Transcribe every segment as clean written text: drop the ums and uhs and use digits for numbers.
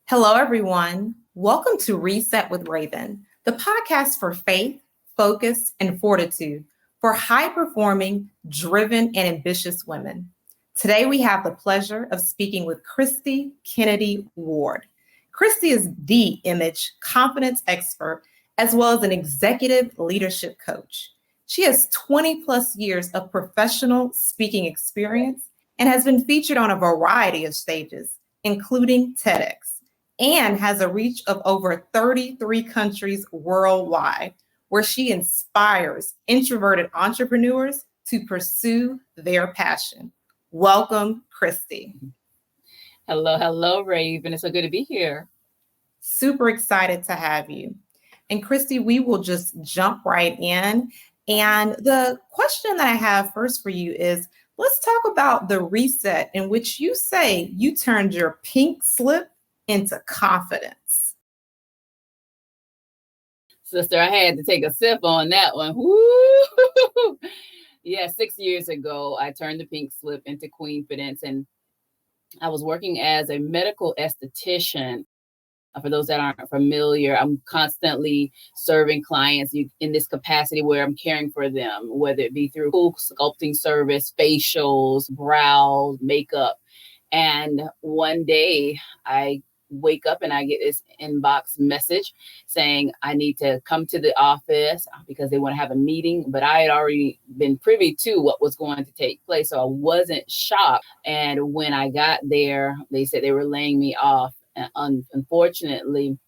Hello, everyone. Welcome to Reset with Raven, the podcast for faith, focus, and fortitude for high-performing, driven, and ambitious women. Today, we have the pleasure of speaking with Kristie Kennedy Ward. Kristie is the image confidence expert, as well as an executive leadership coach. She has 20 plus years of professional speaking experience and has been featured on a variety of stages, including TEDx, and has a reach of over 33 countries worldwide, where she inspires introverted entrepreneurs to pursue their passion. Welcome, Kristie. Hello, Raven. It's so good to be here. Super excited to have you. And Kristie, we will just jump right in. And the question that I have first for you is, let's talk about the reset in which you say you turned your pink slip into confidence. Sister, I had to take a sip on that one. Woo! Yeah, 6 years ago, I turned the pink slip into queenfidence, and I was working as a medical esthetician. For those that aren't familiar, I'm constantly serving clients in this capacity where I'm caring for them, whether it be through full sculpting service, facials, brows, makeup. And one day I wake up and I get this inbox message saying I need to come to the office because they want to have a meeting. But I had already been privy to what was going to take place, so I wasn't shocked. And when I got there, they said they were laying me off. And unfortunately,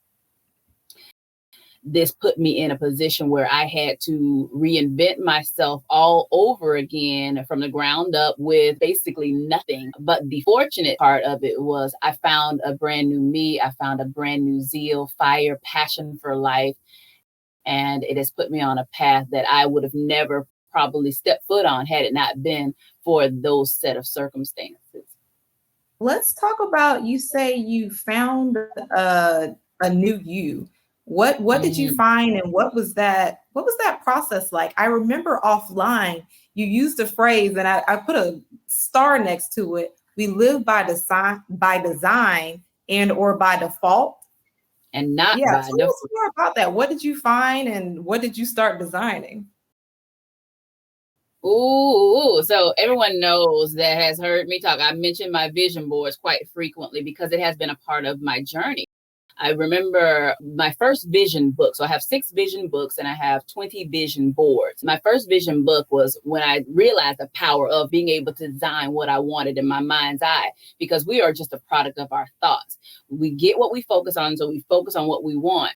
this put me in a position where I had to reinvent myself all over again from the ground up with basically nothing. But the fortunate part of it was I found a brand new me. I found a brand new zeal, fire, passion for life. And it has put me on a path that I would have never probably stepped foot on had it not been for those set of circumstances. Let's talk about, you say you found a new you. What did you find, and what was that process like? I remember offline you used a phrase, and I put a star next to it. We live by design and or by default. And not by default. Tell us more about that. What did you find, and what did you start designing? Ooh, so everyone knows that has heard me talk. I mention my vision boards quite frequently because it has been a part of my journey. I remember my first vision book. So I have 6 vision books and I have 20 vision boards. My first vision book was when I realized the power of being able to design what I wanted in my mind's eye, because we are just a product of our thoughts. We get what we focus on, so we focus on what we want.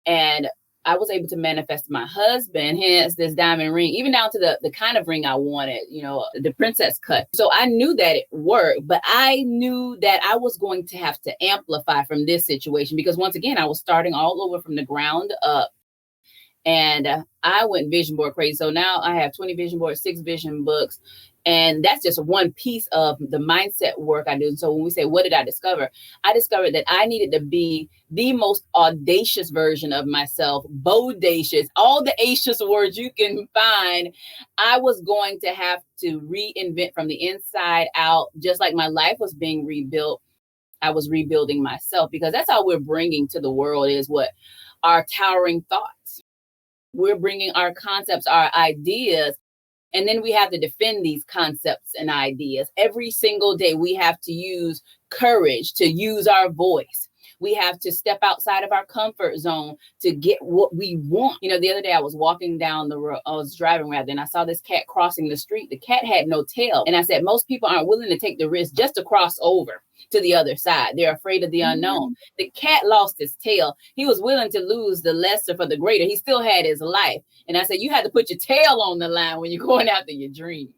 And I was able to manifest my husband, hence this diamond ring, even down to the kind of ring I wanted, the princess cut. So I knew that it worked, but I knew that I was going to have to amplify from this situation because once again, I was starting all over from the ground up. And I went vision board crazy. So now I have 20 vision boards, 6 vision books. And that's just one piece of the mindset work I do. And so when we say, what did I discover? I discovered that I needed to be the most audacious version of myself, bodacious, all the audacious words you can find. I was going to have to reinvent from the inside out, just like my life was being rebuilt. I was rebuilding myself, because that's how we're bringing to the world is what? Our towering thoughts. We're bringing our concepts, our ideas, and then we have to defend these concepts and ideas. Every single day, we have to use courage to use our voice. We have to step outside of our comfort zone to get what we want. The other day I was walking down the road, I was driving rather, and I saw this cat crossing the street. The cat had no tail. And I said, most people aren't willing to take the risk just to cross over to the other side. They're afraid of the unknown. The cat lost his tail. He was willing to lose the lesser for the greater. He still had his life. And I said, you had to put your tail on the line when you're going after your dreams.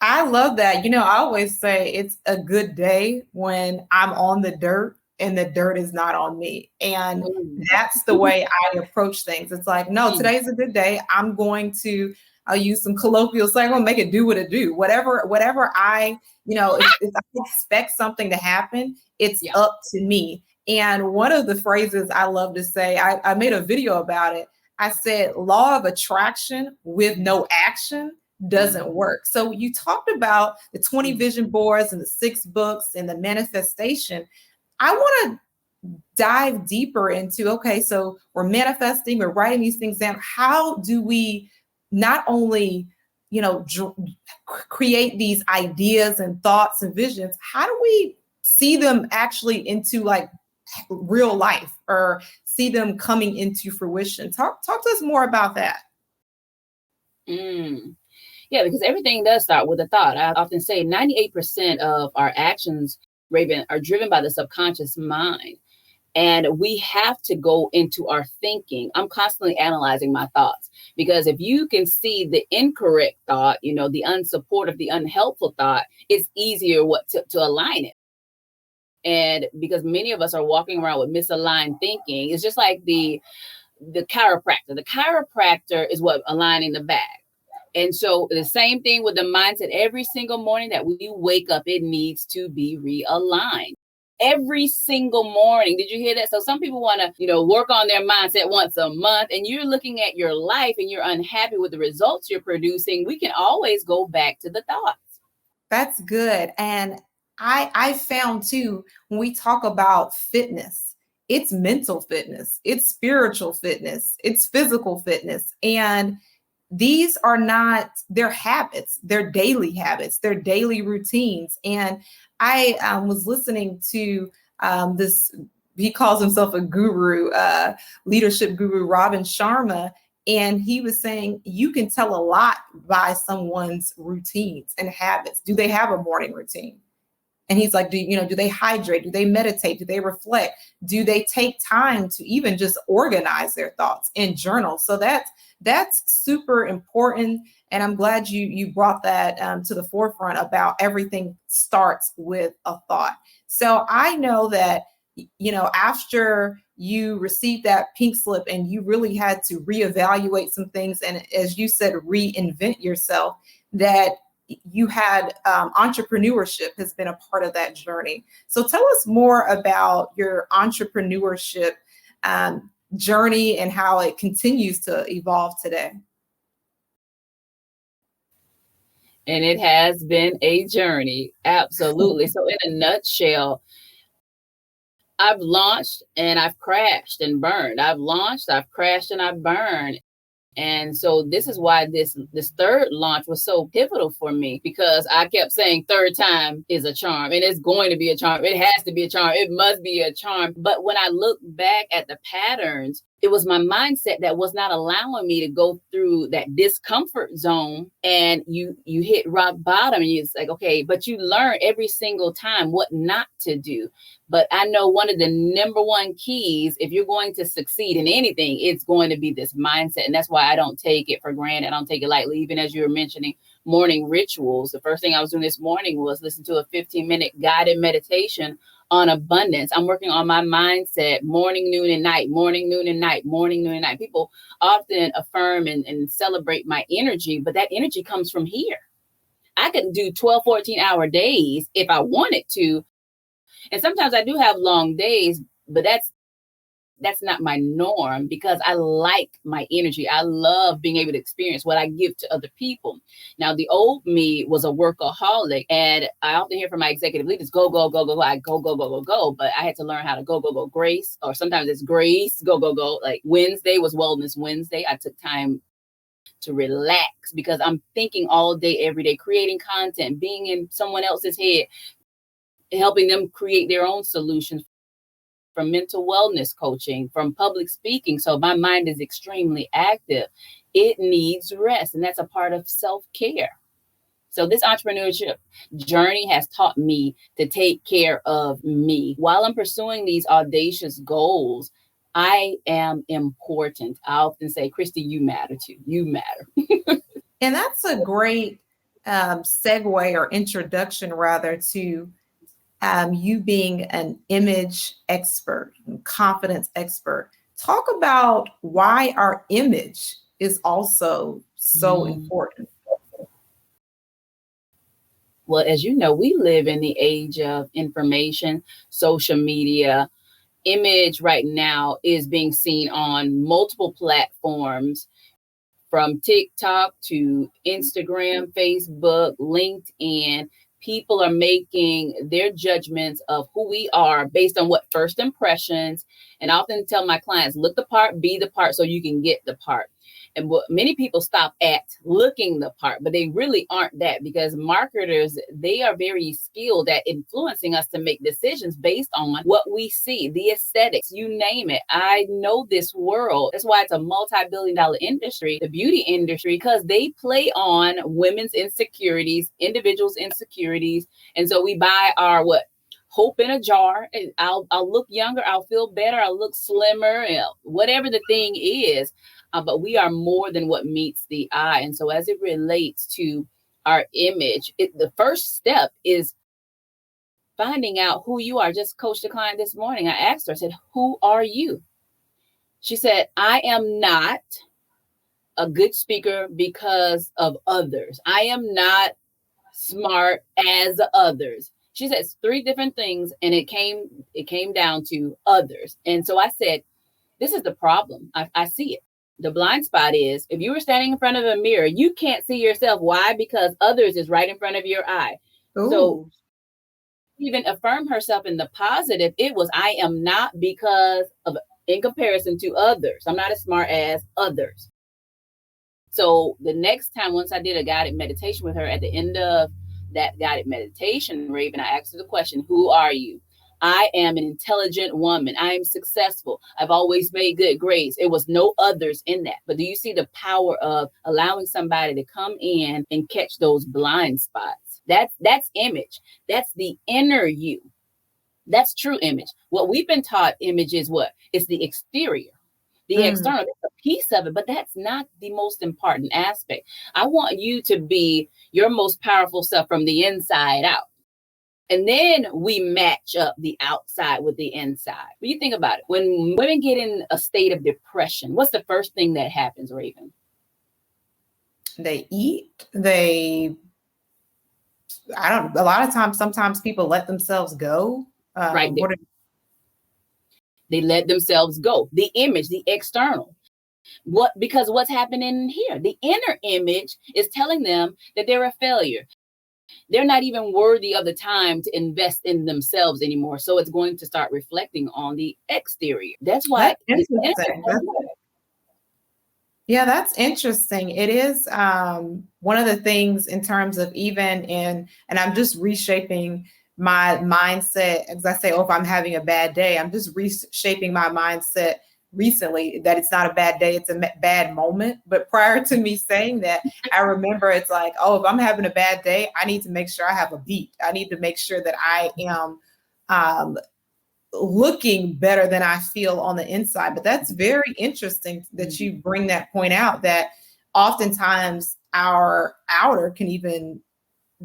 I love that. I always say it's a good day when I'm on the dirt and the dirt is not on me. And that's the way I approach things. It's like, no, today's a good day. I'll use some colloquial slang. I'm gonna make it do what it do. Whatever I, if I expect something to happen, it's up to me. And one of the phrases I love to say, I made a video about it. I said, law of attraction with no action doesn't work. So you talked about the 20 vision boards and the 6 books and the manifestation. I want to dive deeper into, okay, so we're manifesting, we're writing these things down. How do we not only, create these ideas and thoughts and visions? How do we see them actually into like real life, or see them coming into fruition? Talk to us more about that. Yeah, because everything does start with a thought. I often say 98% of our actions, Raven, are driven by the subconscious mind. And we have to go into our thinking. I'm constantly analyzing my thoughts, because if you can see the incorrect thought, the unsupportive, the unhelpful thought, it's easier to align it. And because many of us are walking around with misaligned thinking, it's just like the chiropractor. The chiropractor is what aligning the bag. And so the same thing with the mindset. Every single morning that we wake up, it needs to be realigned. Every single morning. Did you hear that? So some people want to, work on their mindset once a month, and you're looking at your life and you're unhappy with the results you're producing. We can always go back to the thoughts. That's good. And I found too, when we talk about fitness, it's mental fitness, it's spiritual fitness, it's physical fitness. And these are not their habits, their daily habits, their daily routines. And I was listening to this, he calls himself a guru, leadership guru, Robin Sharma. And he was saying, you can tell a lot by someone's routines and habits. Do they have a morning routine? And he's like, do they hydrate? Do they meditate? Do they reflect? Do they take time to even just organize their thoughts and journal? So that's super important. And I'm glad you brought that to the forefront about everything starts with a thought. So I know that, after you received that pink slip and you really had to reevaluate some things, and as you said, reinvent yourself, that you had entrepreneurship has been a part of that journey. So tell us more about your entrepreneurship journey and how it continues to evolve today. And it has been a journey. Absolutely. So in a nutshell, I've launched and I've crashed and burned. I've launched, I've crashed, and I've burned. And so this is why this third launch was so pivotal for me, because I kept saying third time is a charm, and it's going to be a charm. It has to be a charm. It must be a charm. But when I look back at the patterns, it was my mindset that was not allowing me to go through that discomfort zone. And you hit rock bottom, and it's like, okay, but you learn every single time what not to do. But I know one of the number one keys, if you're going to succeed in anything, it's going to be this mindset. And that's why I don't take it for granted. I don't take it lightly. Even as you were mentioning morning rituals, the first thing I was doing this morning was listen to a 15-minute guided meditation on abundance. I'm working on my mindset morning, noon, and night, morning, noon, and night, morning, noon, and night. People often affirm and celebrate my energy, but that energy comes from here. I could do 12, 14-hour days if I wanted to. And sometimes I do have long days, but that's not my norm, because I like my energy. I love being able to experience what I give to other people. Now, the old me was a workaholic, and I often hear from my executive leaders, go, go, go, go, go. I go, go, go, go, go. But I had to learn how to go, go, go, grace, or sometimes it's grace, go, go, go. Like Wednesday was Wellness Wednesday. I took time to relax, because I'm thinking all day, every day, creating content, being in someone else's head, helping them create their own solutions, from mental wellness coaching, from public speaking. So my mind is extremely active. It needs rest, and that's a part of self-care. So this entrepreneurship journey has taught me to take care of me. While I'm pursuing these audacious goals, I am important. I often say, Kristie, you matter too. You matter. And that's a great segue or introduction, rather, to you being an image expert and confidence expert. Talk about why our image is also so important. Well, as you know, we live in the age of information, social media. Image right now is being seen on multiple platforms, from TikTok to Instagram, Facebook, LinkedIn. people are making their judgments of who we are based on what first impressions. And I often tell my clients, look the part, be the part so you can get the part. And what many people stop at looking the part, but they really aren't that, because marketers, they are very skilled at influencing us to make decisions based on what we see, the aesthetics, you name it. I know this world. That's why it's a multi-billion-dollar industry, the beauty industry, because they play on women's insecurities, individuals' insecurities. And so we buy our hope in a jar, and I'll look younger, I'll feel better, I'll look slimmer, whatever the thing is. But we are more than what meets the eye. And so as it relates to our image, the first step is finding out who you are. Just coached a client this morning. I asked her, I said, who are you? She said, I am not a good speaker because of others. I am not smart as others. She says 3 different things, and it came down to others. And so I said, this is the problem. I see it. The blind spot is, if you were standing in front of a mirror, you can't see yourself. Why? Because others is right in front of your eye. Ooh. So even affirm herself in the positive, it was, I am not because of, in comparison to others. I'm not as smart as others. So the next time, once I did a guided meditation with her, at the end of that guided meditation, Raven, I asked her the question, who are you? I am an intelligent woman. I am successful. I've always made good grades. It was no others in that. But do you see the power of allowing somebody to come in and catch those blind spots? That's image. That's the inner you. That's true image. What we've been taught image is what? It's the exterior. The external, that's a piece of it, but that's not the most important aspect. I want you to be your most powerful self from the inside out. And then we match up the outside with the inside. But you think about it. When women get in a state of depression, what's the first thing that happens, Raven? They eat. A lot of times, sometimes people let themselves go. Right. They let themselves go. The image, the external. Because what's happening here? The inner image is telling them that they're a failure. They're not even worthy of the time to invest in themselves anymore. So it's going to start reflecting on the exterior. That's why. That's interesting. It is one of the things in terms of even and I'm just reshaping my mindset. As I say, if I'm having a bad day, I'm just reshaping my mindset recently that it's not a bad day, it's a bad moment. But prior to me saying that, I remember it's like, if I'm having a bad day, I need to make sure I have a beat. I need to make sure that I am looking better than I feel on the inside. But that's very interesting that you bring that point out, that oftentimes our outer can even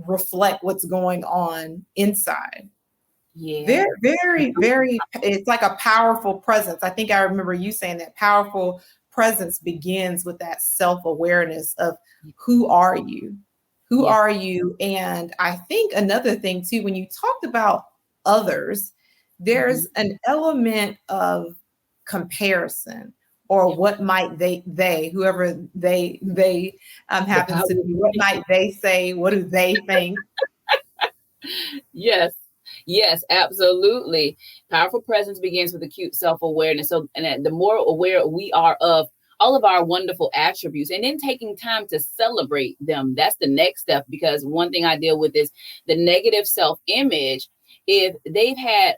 reflect what's going on inside. Yeah. Very, very, very, it's like a powerful presence. I think I remember you saying that powerful presence begins with that self-awareness of who are you? Who are you? And I think another thing too, when you talked about others, there's an element of comparison, or what might whoever they happens to be, what might they say? What do they think? Yes, absolutely. Powerful presence begins with acute self-awareness. So, and the more aware we are of all of our wonderful attributes, and then taking time to celebrate them, that's the next step. Because one thing I deal with is the negative self-image. If they've had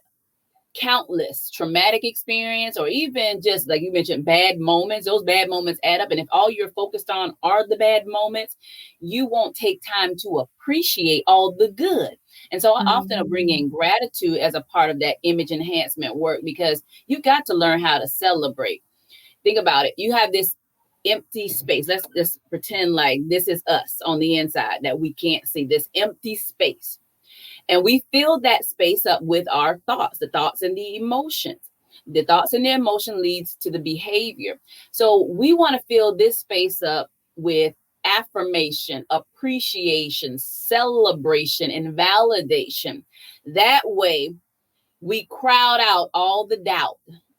countless traumatic experience, or even just like you mentioned, bad moments, those bad moments add up. And if all you're focused on are the bad moments, you won't take time to appreciate all the good. And so I often bring in gratitude as a part of that image enhancement work, because you've got to learn how to celebrate. Think about it. You have this empty space. Let's just pretend like this is us on the inside that we can't see, this empty space. And we fill that space up with our thoughts, the thoughts and the emotions. The thoughts and the emotion leads to the behavior. So we want to fill this space up with affirmation, appreciation, celebration, and validation. That way, we crowd out all the doubt,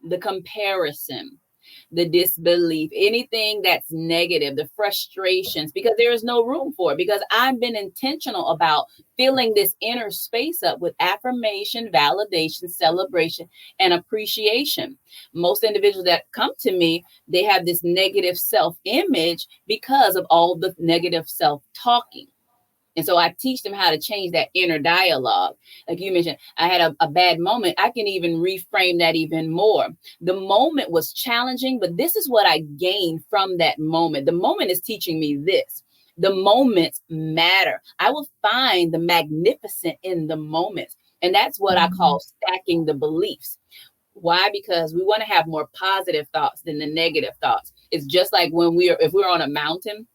the comparison, the disbelief, anything that's negative, the frustrations, because there is no room for it, because I've been intentional about filling this inner space up with affirmation, validation, celebration, and appreciation. Most individuals that come to me, they have this negative self-image because of all the negative self-talking. And so I teach them how to change that inner dialogue. Like you mentioned, I had a bad moment. I can even reframe that even more. The moment was challenging, but this is what I gained from that moment. The moment is teaching me this. The moments matter. I will find the magnificent in the moments. And that's what I call stacking the beliefs. Why? Because we want to have more positive thoughts than the negative thoughts. It's just like if we're on a mountain,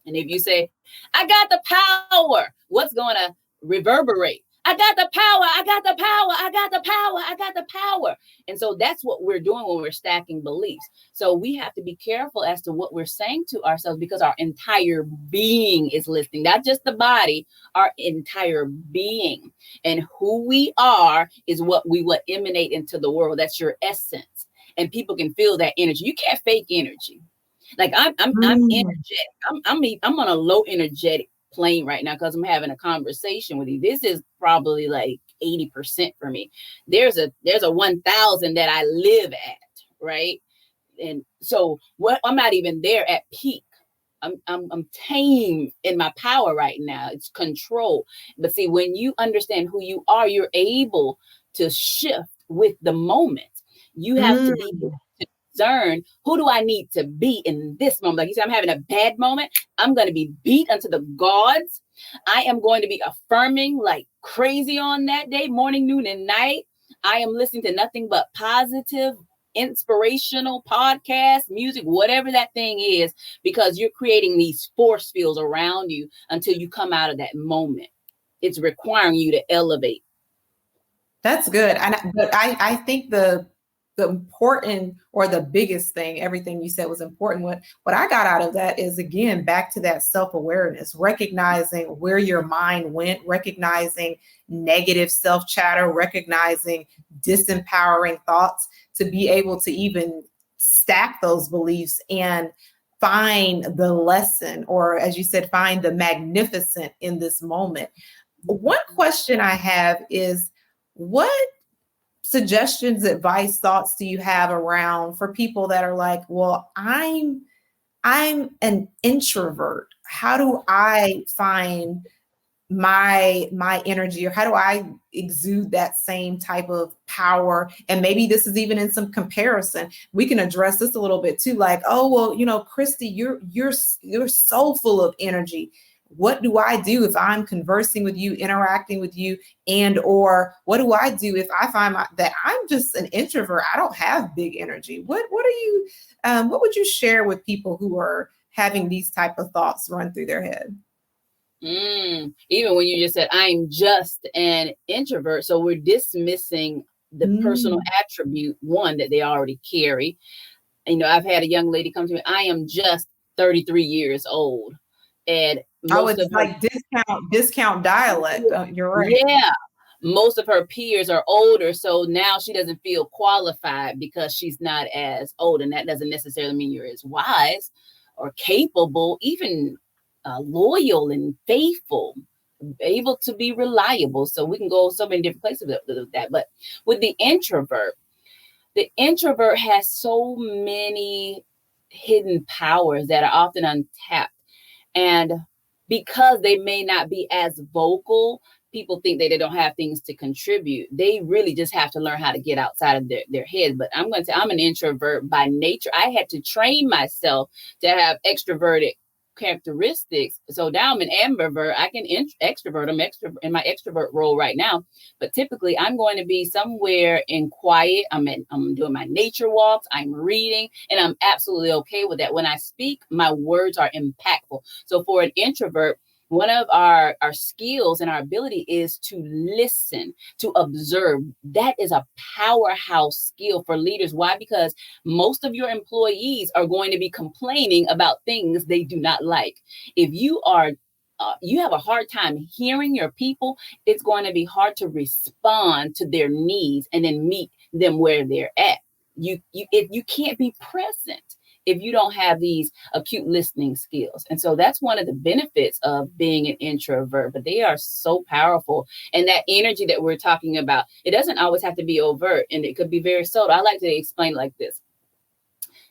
and if you say, I got the power, what's going to reverberate? I got the power. I got the power. I got the power. I got the power. And so that's what we're doing when we're stacking beliefs. So we have to be careful as to what we're saying to ourselves, because our entire being is listening, not just the body, our entire being. And who we are is what we will emanate into the world. That's your essence. And people can feel that energy. You can't fake energy. Like I'm energetic. I'm on a low energetic plane right now because I'm having a conversation with you. This is probably like 80% for me. There's a 1,000 that I live at, right? And so I'm not even there at peak. I'm tame in my power right now. It's control. But see, when you understand who you are, you're able to shift with the moment. You have to be discern, who do I need to be in this moment? Like you said, I'm having a bad moment. I'm going to be beat unto the gods. I am going to be affirming like crazy on that day, morning, noon, and night. I am listening to nothing but positive, inspirational podcast, music, whatever that thing is, because you're creating these force fields around you until you come out of that moment. It's requiring you to elevate. That's good. But I think the important, or the biggest thing, everything you said was important. What I got out of that is, again, back to that self-awareness, recognizing where your mind went, recognizing negative self-chatter, recognizing disempowering thoughts, to be able to even stack those beliefs and find the lesson, or as you said, find the magnificent in this moment. One question I have is, what suggestions, advice, thoughts do you have around for people that are like, well, I'm an introvert. How do I find my energy, or how do I exude that same type of power? And maybe this is even in some comparison. We can address this a little bit too, like, oh, well, Kristie, you're so full of energy. What do I do if I'm conversing with you, interacting with you, and or what do I do if I find that I'm just an introvert? I don't have big energy. What would you share with people who are having these type of thoughts run through their head? Even when you just said, I'm just an introvert. So we're dismissing the personal attribute, one, that they already carry. I've had a young lady come to me, I am just 33 years old. And it's like discount dialect. You're right. Yeah. Most of her peers are older. So now she doesn't feel qualified because she's not as old. And that doesn't necessarily mean you're as wise or capable, even loyal and faithful, able to be reliable. So we can go so many different places with that. But with the introvert has so many hidden powers that are often untapped. And because they may not be as vocal, people think that they don't have things to contribute. They really just have to learn how to get outside of their head. But I'm going to say I'm an introvert by nature. I had to train myself to have extroverted characteristics. So now I'm an ambivert. I can extrovert. I'm in my extrovert role right now. But typically I'm going to be somewhere in quiet. I'm doing my nature walks. I'm reading, and I'm absolutely okay with that. When I speak, my words are impactful. So for an introvert, one of our skills and our ability is to listen, to observe. That is a powerhouse skill for leaders. Why? Because most of your employees are going to be complaining about things they do not like. If you have a hard time hearing your people, it's going to be hard to respond to their needs and then meet them where they're at. You can't be present if you don't have these acute listening skills. And so that's one of the benefits of being an introvert, but they are so powerful. And that energy that we're talking about, it doesn't always have to be overt, and it could be very subtle. I like to explain like this.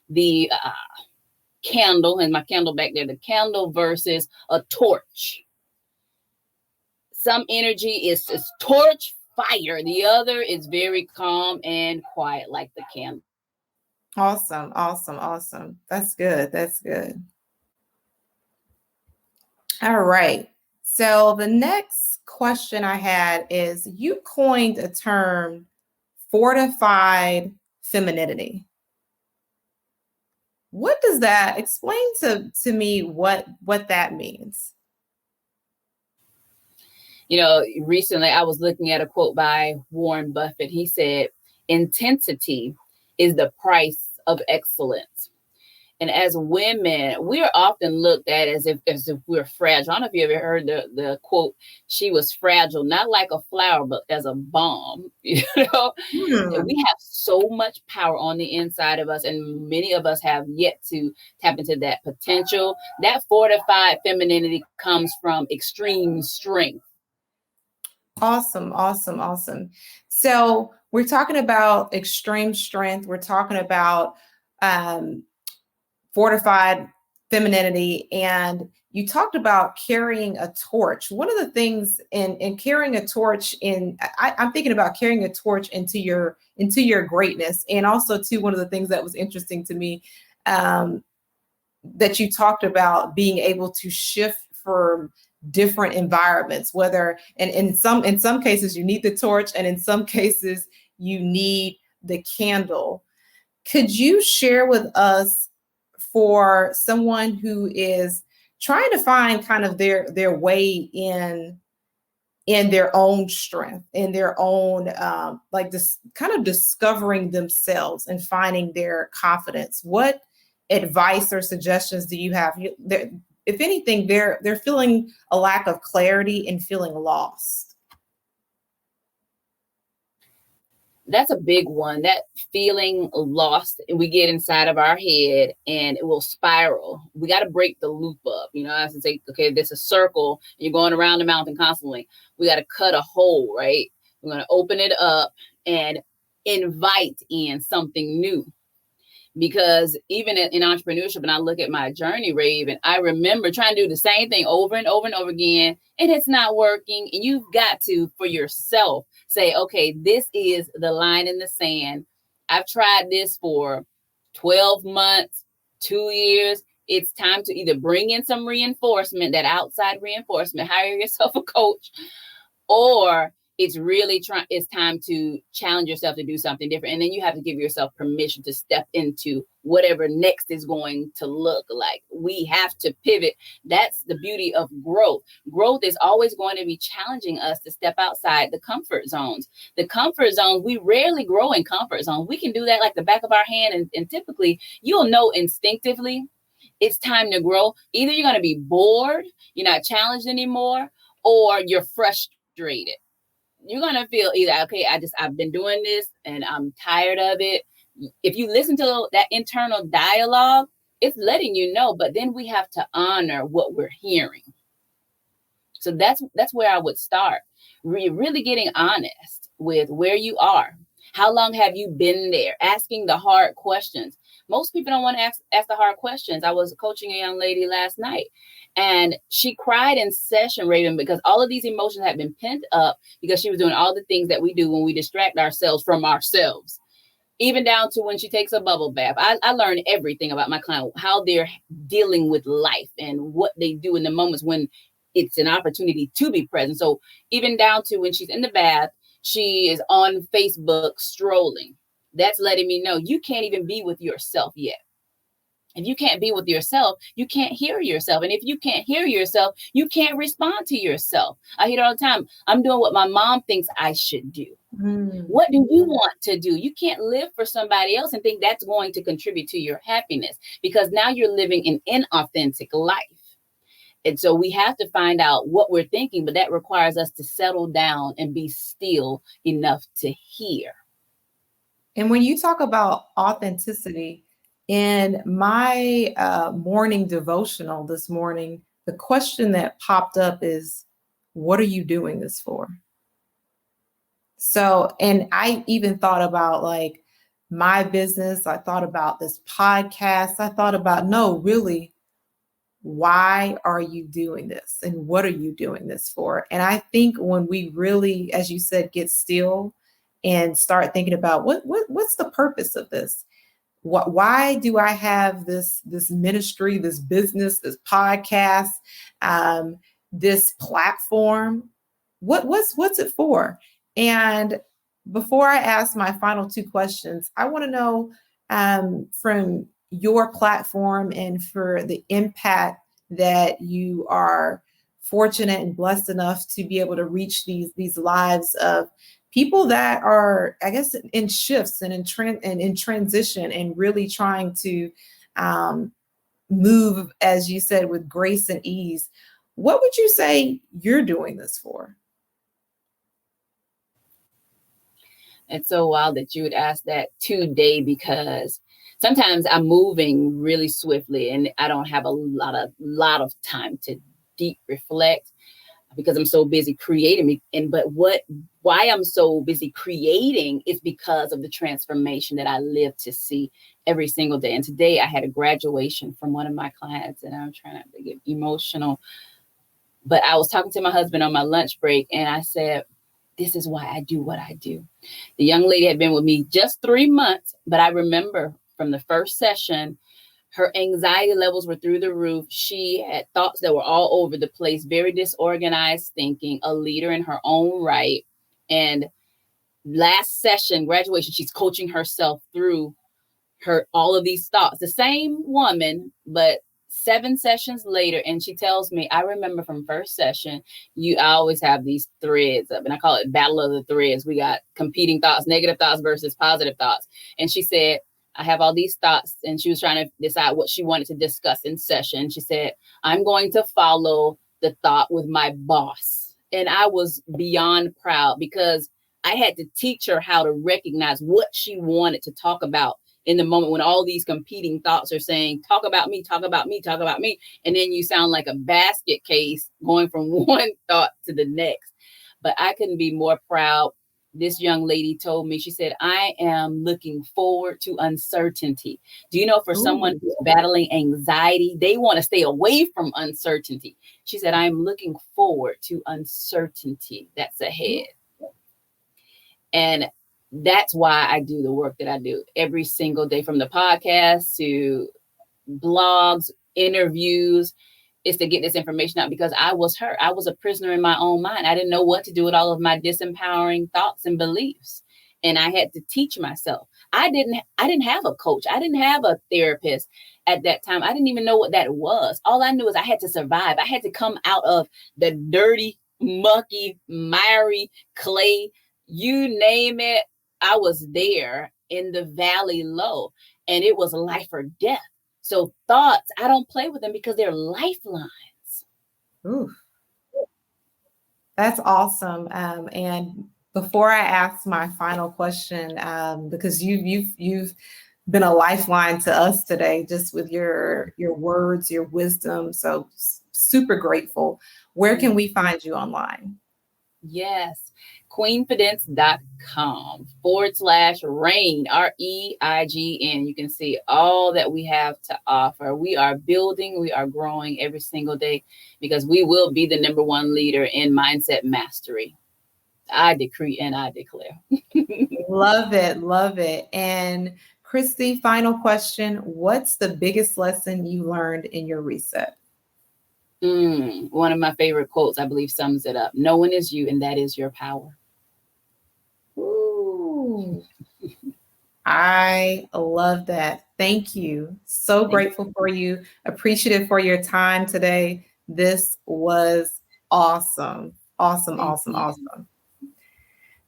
The candle, and my candle back there, the candle versus a torch. Some energy is torch fire. The other is very calm and quiet, like the candle. Awesome, awesome, awesome. That's good. That's good. All right. So the next question I had is, you coined a term, fortified femininity. What does that explain to me what that means? You know, recently I was looking at a quote by Warren Buffett. He said, intensity is the price of excellence. And as women, we are often looked at as if we're fragile. I don't know if you ever heard the quote, she was fragile, not like a flower, but as a bomb. You know, we have so much power on the inside of us, and many of us have yet to tap into that potential. That fortified femininity comes from extreme strength. Awesome, awesome, awesome. So we're talking about extreme strength. We're talking about fortified femininity, and you talked about carrying a torch. One of the things in carrying a torch, I'm thinking about carrying a torch into your greatness, and also too, one of the things that was interesting to me, that you talked about being able to shift from different environments, whether and in some cases you need the torch, and in some cases you need the candle. Could you share with us, for someone who is trying to find kind of their way in their own strength, in their own like this kind of discovering themselves and finding their confidence, what advice or suggestions do you have? If anything, they're feeling a lack of clarity and feeling lost. That's a big one. That feeling lost, we get inside of our head and it will spiral. We got to break the loop up. You know, I have to say, okay, there's a circle. You're going around the mountain constantly. We got to cut a hole, right? We're going to open it up and invite in something new. Because even in entrepreneurship, and I look at my journey, Raven, I remember trying to do the same thing over and over and over again, and it's not working. And you've got to, for yourself, say, okay, this is the line in the sand. I've tried this for 12 months, 2 years. It's time to either bring in some reinforcement, that outside reinforcement, hire yourself a coach, or it's time to challenge yourself to do something different. And then you have to give yourself permission to step into whatever next is going to look like. We have to pivot. That's the beauty of growth. Growth is always going to be challenging us to step outside the comfort zones. The comfort zones, we rarely grow in comfort zones. We can do that like the back of our hand. And typically you'll know instinctively it's time to grow. Either you're going to be bored, you're not challenged anymore, or you're frustrated. You're going to feel either, okay, I've been doing this and I'm tired of it. If you listen to that internal dialogue, it's letting you know, but then we have to honor what we're hearing. So that's where I would start. Really getting honest with where you are. How long have you been there? Asking the hard questions. Most people don't want to ask the hard questions. I was coaching a young lady last night, and she cried in session, Raven, because all of these emotions had been pent up because she was doing all the things that we do when we distract ourselves from ourselves. Even down to when she takes a bubble bath. I learned everything about my client, how they're dealing with life and what they do in the moments when it's an opportunity to be present. So even down to when she's in the bath, she is on Facebook strolling. That's letting me know you can't even be with yourself yet. If you can't be with yourself, you can't hear yourself. And if you can't hear yourself, you can't respond to yourself. I hear it all the time. I'm doing what my mom thinks I should do. What do you want to do? You can't live for somebody else and think that's going to contribute to your happiness, because now you're living an inauthentic life. And so we have to find out what we're thinking, but that requires us to settle down and be still enough to hear. And when you talk about authenticity, in my morning devotional this morning, the question that popped up is, what are you doing this for? So, and I even thought about like my business. I thought about this podcast. I thought about, no, really, why are you doing this? And what are you doing this for? And I think when we really, as you said, get still and start thinking about what's the purpose of this? Why do I have this ministry, this business, this podcast, um, this platform? What's it for? And before I ask my final two questions, I want to know from your platform and for the impact that you are fortunate and blessed enough to be able to reach these lives of people that are, I guess, in shifts and in transition and really trying to move, as you said, with grace and ease. What would you say you're doing this for? It's so wild that you would ask that today, because sometimes I'm moving really swiftly and I don't have a lot of time to deep reflect because I'm so busy creating. Why I'm so busy creating is because of the transformation that I live to see every single day. And today I had a graduation from one of my clients, and I'm trying not to get emotional, but I was talking to my husband on my lunch break and I said, this is why I do what I do. The young lady had been with me just 3 months, but I remember from the first session, her anxiety levels were through the roof. She had thoughts that were all over the place, very disorganized thinking, a leader in her own right. And last session, graduation, she's coaching herself through all of these thoughts. The same woman, but 7 sessions later, and she tells me, I remember from first session, I always have these threads up, and I call it battle of the threads. We got competing thoughts, negative thoughts versus positive thoughts. And she said, I have all these thoughts, and she was trying to decide what she wanted to discuss in session. She said, I'm going to follow the thought with my boss. And I was beyond proud because I had to teach her how to recognize what she wanted to talk about in the moment when all these competing thoughts are saying, talk about me, talk about me, talk about me. And then you sound like a basket case going from one thought to the next. But I couldn't be more proud. This young lady told me, she said, I am looking forward to uncertainty. Do you know, for someone who's battling anxiety, they want to stay away from uncertainty. She said, I'm looking forward to uncertainty that's ahead. And that's why I do the work that I do every single day, from the podcast to blogs, interviews, is to get this information out, because I was hurt. I was a prisoner in my own mind. I didn't know what to do with all of my disempowering thoughts and beliefs. And I had to teach myself. I didn't have a coach. I didn't have a therapist at that time. I didn't even know what that was. All I knew is I had to survive. I had to come out of the dirty, mucky, miry clay, you name it. I was there in the valley low, and it was life or death. So thoughts, I don't play with them because they're lifelines. Ooh, that's awesome. And before I ask my final question, because you've been a lifeline to us today, just with your words, your wisdom. So super grateful. Where can we find you online? Yes, queenfidence.com/reign, REIGN. You can see all that we have to offer. We are building, we are growing every single day, because we will be the number one leader in mindset mastery. I decree and I declare. Love it. Love it. And Kristie, final question. What's the biggest lesson you learned in your reset? One of my favorite quotes, I believe, sums it up. No one is you, and that is your power. Ooh, I love that. Thank you. So grateful for you. Appreciative for your time today. This was awesome. Awesome, awesome, awesome.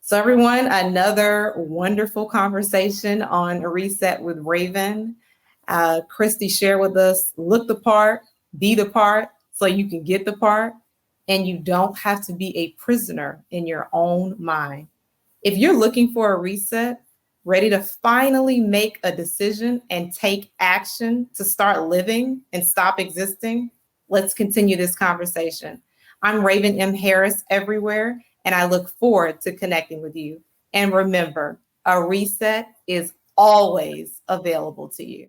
So everyone, another wonderful conversation on A Reset with Raven. Kristie shared with us, look the part, be the part, so you can get the part, and you don't have to be a prisoner in your own mind. If you're looking for a reset, Ready to finally make a decision and take action to start living and stop existing? Let's continue this conversation. I'm Raven M. Harris everywhere, and I look forward to connecting with you. And remember, a reset is always available to you.